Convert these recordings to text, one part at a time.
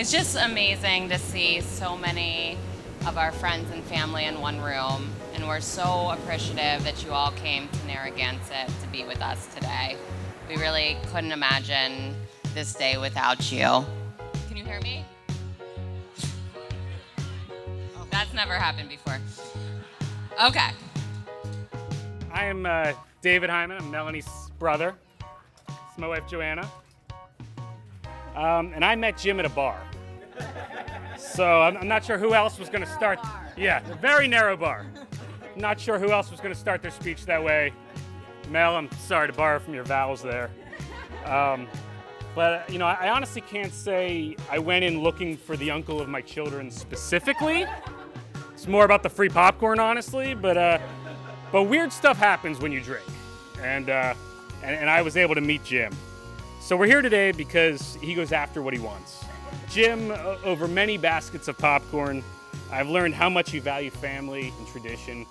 It's just amazing to see so many of our friends and family in one room, and we're so appreciative that you all came to Narragansett to be with us today. We really couldn't imagine this day without you. Can you hear me? Oh, that's never happened before. Okay. I am David Hyman. I'm Melanie's brother. It's my wife, Joanna. And I met Jim at a bar. So I'm not sure who else was going to start. Yeah, a very narrow bar. Not sure who else was going to start their speech that way. Mel, I'm sorry to borrow from your vowels there. But, you know, I honestly can't say I went in looking for the uncle of my children specifically. It's more about the free popcorn, honestly. But weird stuff happens when you drink. And I was able to meet Jim. So we're here today because he goes after what he wants. Jim, over many baskets of popcorn, I've learned how much you value family and tradition.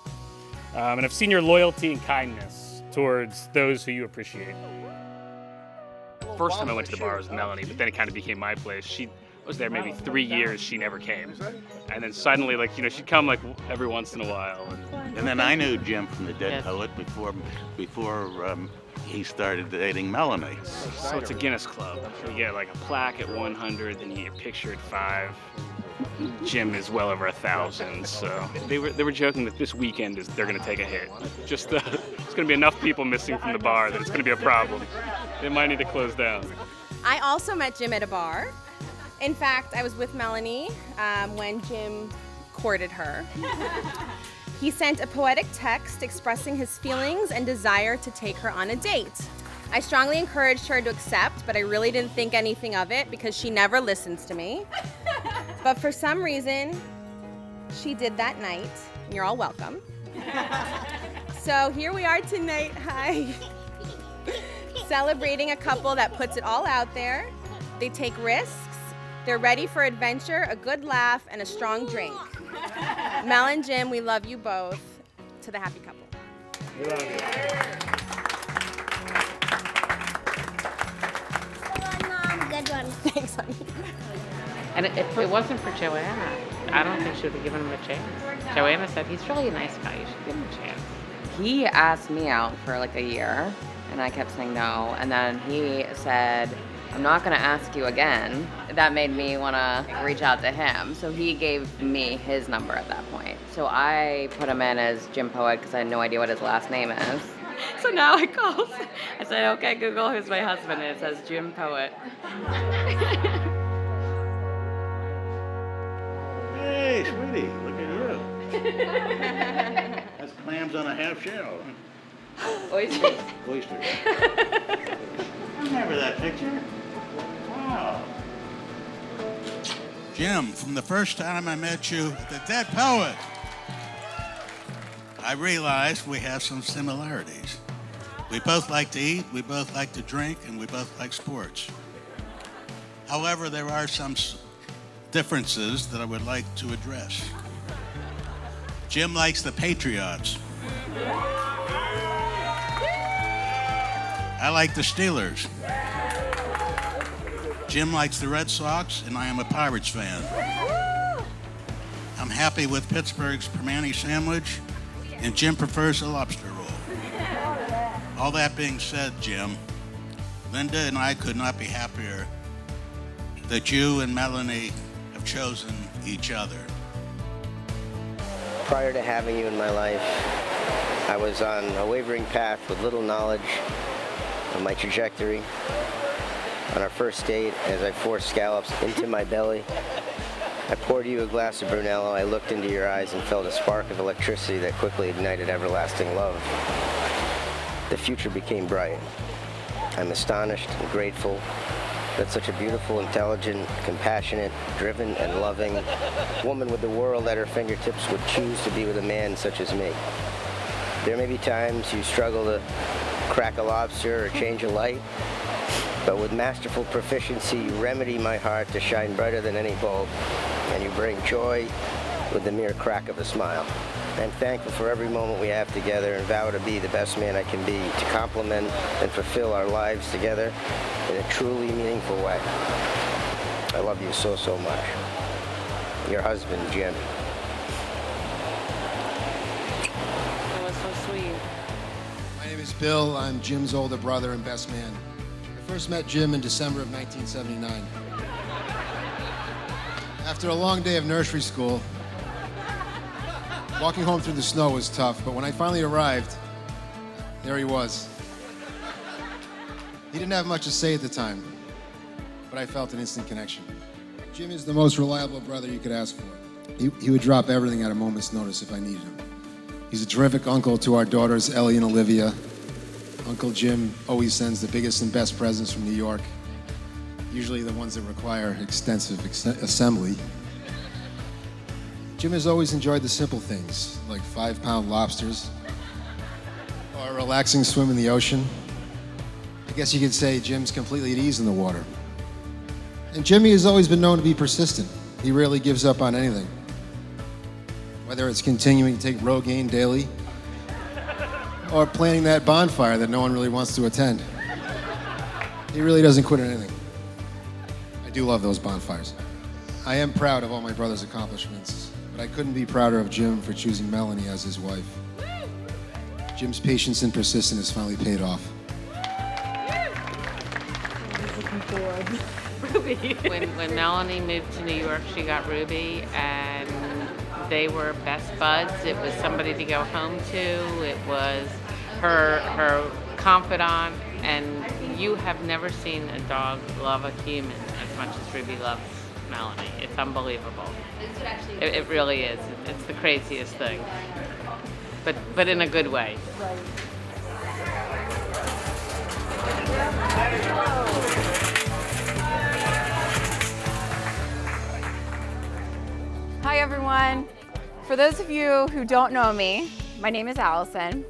And I've seen your loyalty and kindness towards those who you appreciate. First time I went to the bar was Melanie, but then it kind of became my place. She was there maybe 3 years, she never came. And then suddenly, like, you know, she'd come like every once in a while. And then I knew Jim from the Dead Poet before he started dating Melanie. So it's a Guinness Club. You get like a plaque at 100, then you get a picture at 5. Jim is well over 1,000. So they were joking that this weekend they're going to take a hit. Just there's going to be enough people missing from the bar that it's going to be a problem. They might need to close down. I also met Jim at a bar. In fact, I was with Melanie when Jim courted her. He sent a poetic text expressing his feelings and desire to take her on a date. I strongly encouraged her to accept, but I really didn't think anything of it because she never listens to me. But for some reason, she did that night. You're all welcome. So here we are tonight, hi. Celebrating a couple that puts it all out there. They take risks. They're ready for adventure, a good laugh, and a strong drink. Mel and Jim, we love you both. To the happy couple. We love you. Good one. Thanks, honey. And if it wasn't for Joanna, I don't think she would have given him a chance. Joanna said, he's really a nice guy, you should give him a chance. He asked me out for like a year, and I kept saying no. And then he said, I'm not going to ask you again. That made me want to reach out to him. So he gave me his number at that point. So I put him in as Jim Poet because I had no idea what his last name is. So now I call. I said, okay, Google who's my husband, and it says Jim Poet. Hey, sweetie, look at you. That's clams on a half shell. Oysters. Oysters. I remember that picture. Wow. Jim, from the first time I met you at the Dead Poet, I realized we have some similarities. We both like to eat, we both like to drink, and we both like sports. However, there are some differences that I would like to address. Jim likes the Patriots. I like the Steelers. Jim likes the Red Sox, and I am a Pirates fan. I'm happy with Pittsburgh's Permane sandwich, and Jim prefers a lobster roll. All that being said, Jim, Linda and I could not be happier that you and Melanie have chosen each other. Prior to having you in my life, I was on a wavering path with little knowledge of my trajectory. On our first date, as I forced scallops into my belly, I poured you a glass of Brunello. I looked into your eyes and felt a spark of electricity that quickly ignited everlasting love. The future became bright. I'm astonished and grateful that such a beautiful, intelligent, compassionate, driven, and loving woman with the world at her fingertips would choose to be with a man such as me. There may be times you struggle to crack a lobster or change a light, but with masterful proficiency, you remedy my heart to shine brighter than any bulb, and you bring joy with the mere crack of a smile. I'm thankful for every moment we have together and vow to be the best man I can be, to complement and fulfill our lives together in a truly meaningful way. I love you so, so much. Your husband, Jim. That was so sweet. My name is Bill. I'm Jim's older brother and best man. I first met Jim in December of 1979. After a long day of nursery school, walking home through the snow was tough, but when I finally arrived, there he was. He didn't have much to say at the time, but I felt an instant connection. Jim is the most reliable brother you could ask for. He would drop everything at a moment's notice if I needed him. He's a terrific uncle to our daughters, Ellie and Olivia. Uncle Jim always sends the biggest and best presents from New York, usually the ones that require extensive assembly. Jim has always enjoyed the simple things, like 5-pound lobsters, or a relaxing swim in the ocean. I guess you could say Jim's completely at ease in the water. And Jimmy has always been known to be persistent. He rarely gives up on anything. Whether it's continuing to take Rogaine daily, or planning that bonfire that no one really wants to attend. He really doesn't quit on anything. I do love those bonfires. I am proud of all my brother's accomplishments, but I couldn't be prouder of Jim for choosing Melanie as his wife. Jim's patience and persistence has finally paid off. When Melanie moved to New York, she got Ruby, and they were best buds. It was somebody to go home to. It was her confidant, and you have never seen a dog love a human as much as Ruby loves Melanie. It's unbelievable. It really is. It's the craziest thing, but in a good way. Hi everyone. For those of you who don't know me, my name is Allison.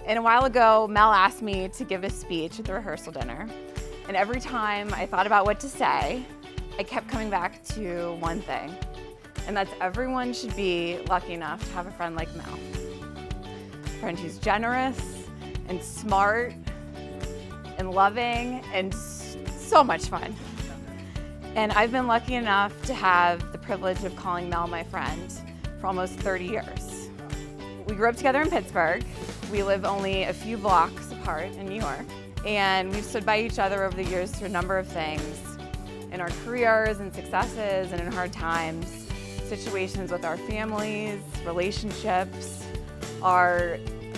And a while ago, Mel asked me to give a speech at the rehearsal dinner. And every time I thought about what to say, I kept coming back to one thing. And that's everyone should be lucky enough to have a friend like Mel. A friend who's generous and smart and loving and so much fun. And I've been lucky enough to have the privilege of calling Mel my friend for almost 30 years. We grew up together in Pittsburgh. We live only a few blocks apart in New York. And we've stood by each other over the years through a number of things, in our careers and successes and in hard times, situations with our families, relationships, our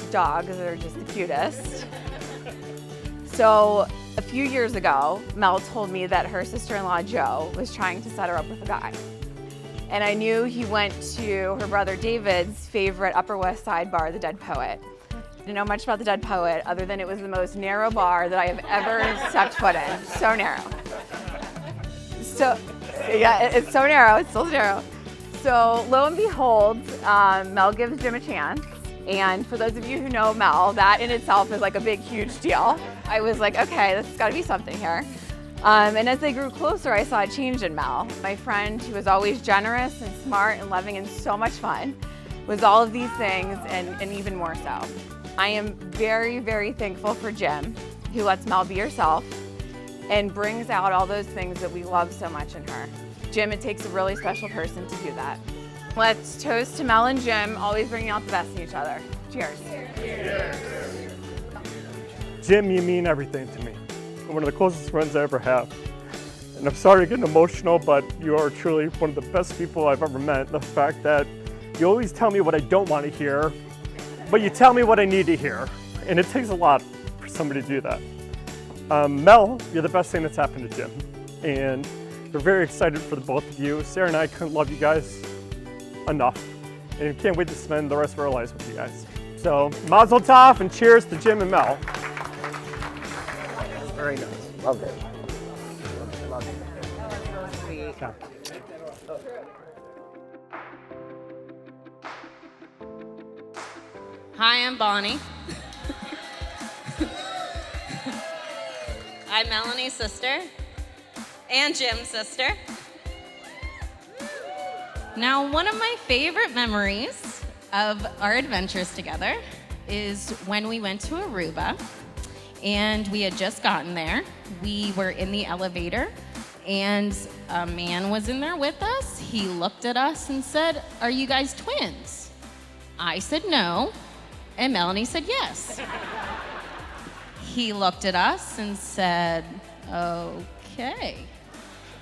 dogs that are just the cutest. So a few years ago, Mel told me that her sister-in-law, Joe, was trying to set her up with a guy. And I knew he went to her brother David's favorite Upper West Side bar, the Dead Poet. Didn't know much about the Dead Poet, other than it was the most narrow bar that I have ever stepped foot in. So narrow. So, yeah, it's so narrow, it's still narrow. So lo and behold, Mel gives Jim a chance. And for those of you who know Mel, that in itself is like a big, huge deal. I was like, okay, this has got to be something here. And as they grew closer, I saw a change in Mel. My friend, who was always generous and smart and loving and so much fun, was all of these things and even more so. I am very, very thankful for Jim, who lets Mel be herself and brings out all those things that we love so much in her. Jim, it takes a really special person to do that. Let's toast to Mel and Jim, always bringing out the best in each other. Cheers. Cheers. Jim, you mean everything to me. You're one of the closest friends I ever have. And I'm sorry to get emotional, but you are truly one of the best people I've ever met. The fact that you always tell me what I don't want to hear, but you tell me what I need to hear. And it takes a lot for somebody to do that. Mel, you're the best thing that's happened to Jim. And we're very excited for the both of you. Sarah and I couldn't love you guys enough. And can't wait to spend the rest of our lives with you guys. So, mazel tov and cheers to Jim and Mel. Very nice. Loved it. Loved it. Sweet. Yeah. Hi, I'm Bonnie. I'm Melanie's sister and Jim's sister. Now, one of my favorite memories of our adventures together is when we went to Aruba, and we had just gotten there. We were in the elevator, And a man was in there with us. He looked at us and said, "Are you guys twins?" I said no, and Melanie said yes. He looked at us and said, "Okay."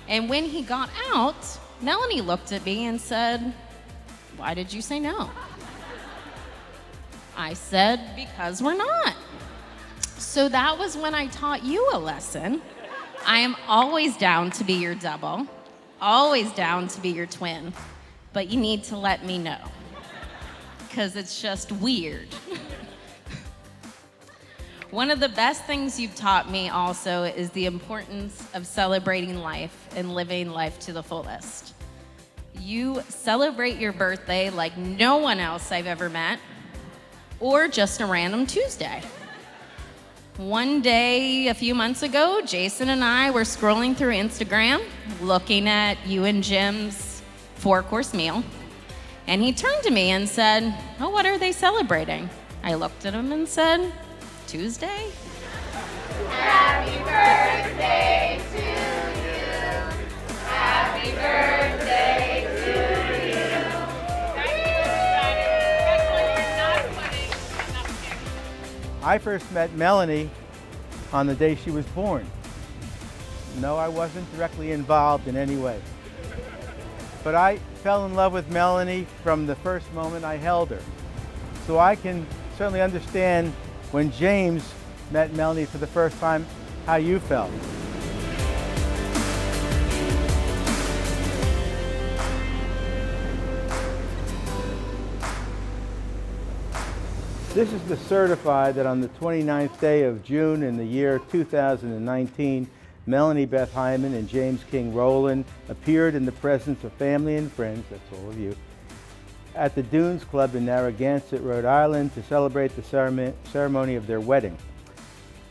And when he got out, Melanie looked at me and said, "Why did you say no?" I said, "Because we're not." So that was when I taught you a lesson. I am always down to be your double, always down to be your twin, but you need to let me know, because it's just weird. One of the best things you've taught me also is the importance of celebrating life and living life to the fullest. You celebrate your birthday like no one else I've ever met, or just a random Tuesday. One day, a few months ago, Jason and I were scrolling through Instagram, looking at you and Jim's 4-course meal, and he turned to me and said, "Oh, what are they celebrating?" I looked at him and said, "Tuesday?" Happy birthday to you. Happy birthday to you. I first met Melanie on the day she was born. No, I wasn't directly involved in any way. But I fell in love with Melanie from the first moment I held her. So I can certainly understand when James met Melanie for the first time, how you felt. This is to certify that on the 29th day of June in the year 2019, Melanie Beth Hyman and James King Rowland appeared in the presence of family and friends, that's all of you, at the Dunes Club in Narragansett, Rhode Island to celebrate the ceremony of their wedding.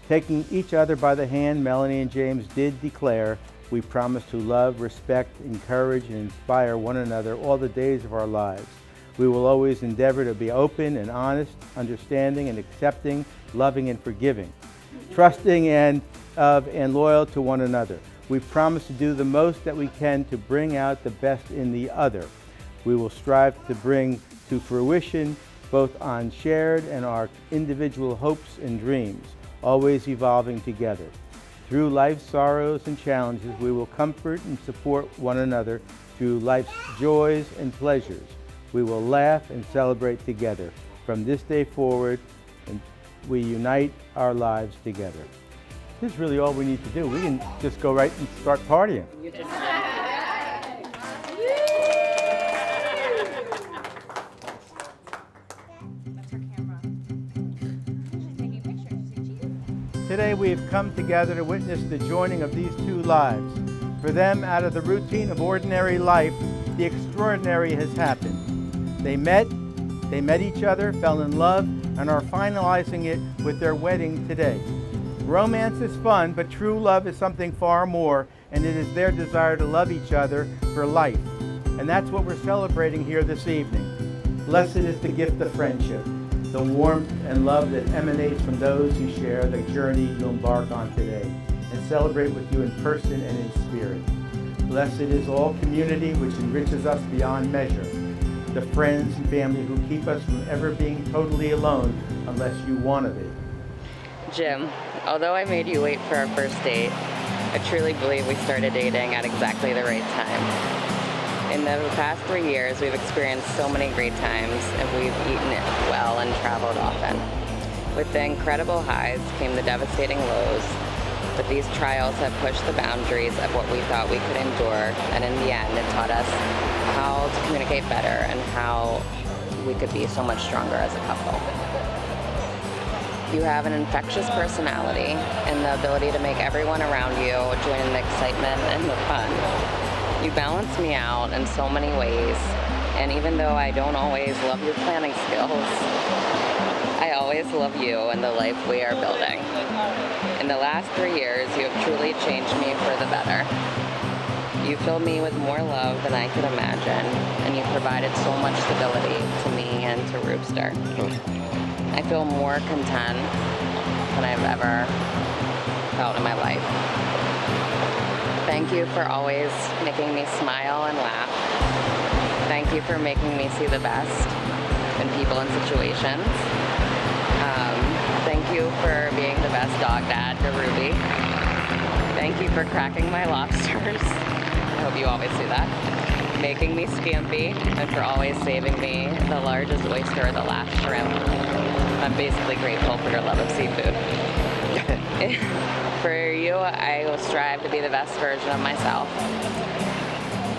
Taking each other by the hand, Melanie and James did declare, "We promise to love, respect, encourage, and inspire one another all the days of our lives. We will always endeavor to be open and honest, understanding and accepting, loving and forgiving, trusting and loyal to one another. We promise to do the most that we can to bring out the best in the other. We will strive to bring to fruition both on shared and our individual hopes and dreams, always evolving together. Through life's sorrows and challenges, we will comfort and support one another through life's joys and pleasures. We will laugh and celebrate together. From this day forward, and we unite our lives together." This is really all we need to do. We can just go right and start partying. Today we have come together to witness the joining of these two lives. For them, out of the routine of ordinary life, the extraordinary has happened. They met each other, fell in love, and are finalizing it with their wedding today. Romance is fun, but true love is something far more, and it is their desire to love each other for life. And that's what we're celebrating here this evening. Blessed is the gift of friendship, the warmth and love that emanates from those who share the journey you'll embark on today and celebrate with you in person and in spirit. Blessed is all community which enriches us beyond measure, the friends and family who keep us from ever being totally alone unless you want to be. Jim, although I made you wait for our first date, I truly believe we started dating at exactly the right time. In the past 3 years, we've experienced so many great times, and we've eaten it well and traveled often. With the incredible highs came the devastating lows, but these trials have pushed the boundaries of what we thought we could endure, and in the end, it taught us how to communicate better and how we could be so much stronger as a couple. You have an infectious personality and the ability to make everyone around you join in the excitement and the fun. You balance me out in so many ways, and even though I don't always love your planning skills, I always love you and the life we are building. In the last 3 years, you have truly changed me for the better. You filled me with more love than I could imagine, and you provided so much stability to me and to Roopster. I feel more content than I've ever felt in my life. Thank Thank you for always making me smile and laugh. Thank you for making me see the best in people and situations. Thank you for being the best dog dad to Ruby. Thank you for cracking my lobsters. I hope you always do that. Making me scampi, and for always saving me the largest oyster or the last shrimp. I'm basically grateful for your love of seafood. For you, I will strive to be the best version of myself.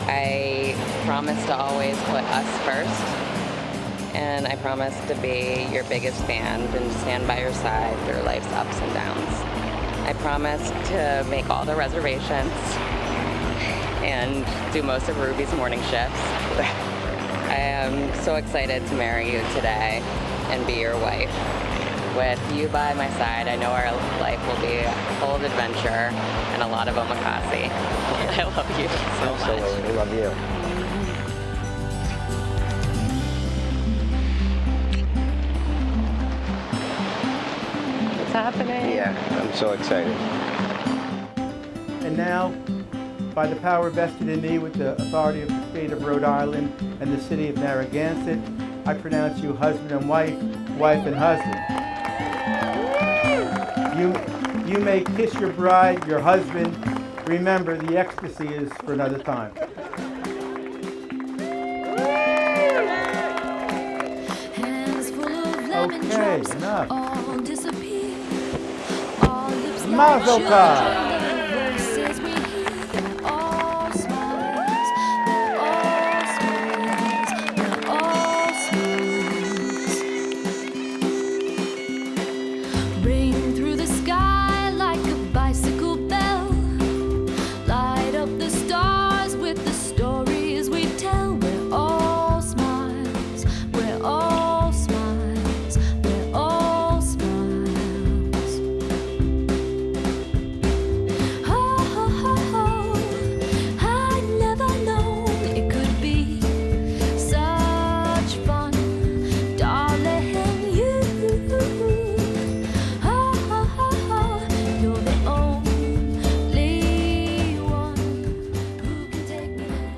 I promise to always put us first, and I promise to be your biggest fan and stand by your side through life's ups and downs. I promise to make all the reservations and do most of Ruby's morning shifts. I am so excited to marry you today and be your wife. With you by my side, I know our life will be full of adventure and a lot of omakase. I love you so much. Absolutely, we love you. What's happening? Yeah, I'm so excited. And now, by the power vested in me with the authority of the state of Rhode Island and the city of Narragansett, I pronounce you husband and wife, wife and husband. You may kiss your bride, your husband. Remember, the ecstasy is for another time. Okay, enough. Mazel tov.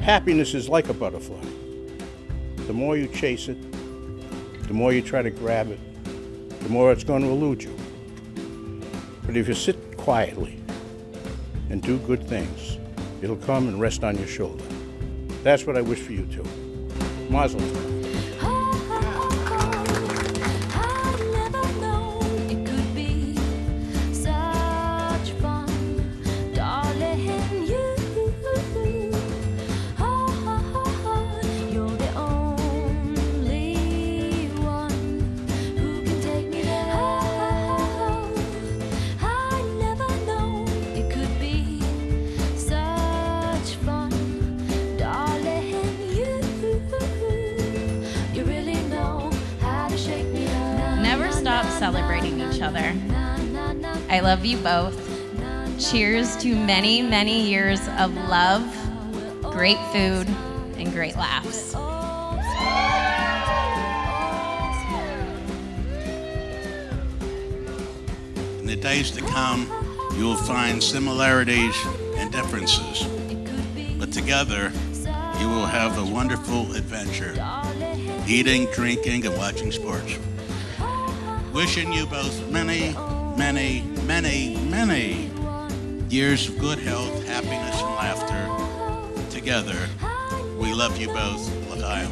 Happiness is like a butterfly. The more you chase it, the more you try to grab it, the more it's going to elude you. But if you sit quietly and do good things, it'll come and rest on your shoulder. That's what I wish for you too. Mazel tov. Celebrating each other. I love you both. Cheers to many, many years of love, great food, and great laughs. In the days to come, you will find similarities and differences, but together you will have a wonderful adventure, eating, drinking, and watching sports. Wishing you both many, many, many, many years of good health, happiness, and laughter together. We love you both. L'chaim.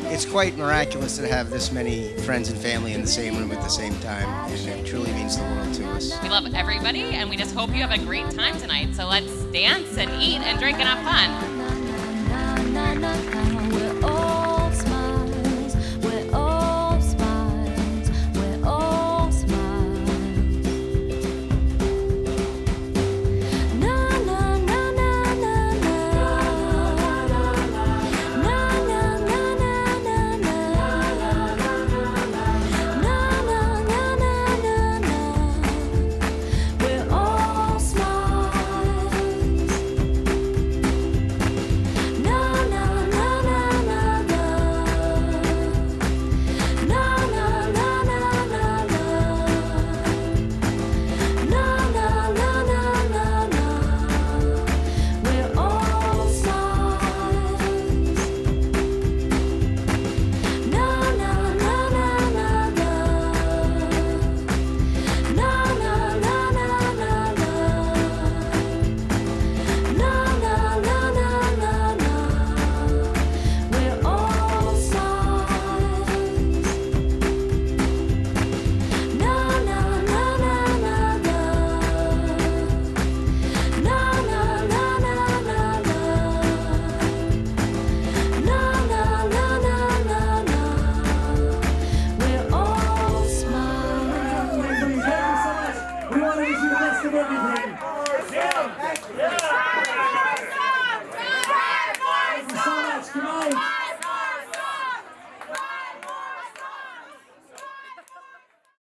It's quite miraculous to have this many friends and family in the same room at the same time, and it truly means the world to us. We love everybody, and we just hope you have a great time tonight. So let's dance and eat and drink and have fun.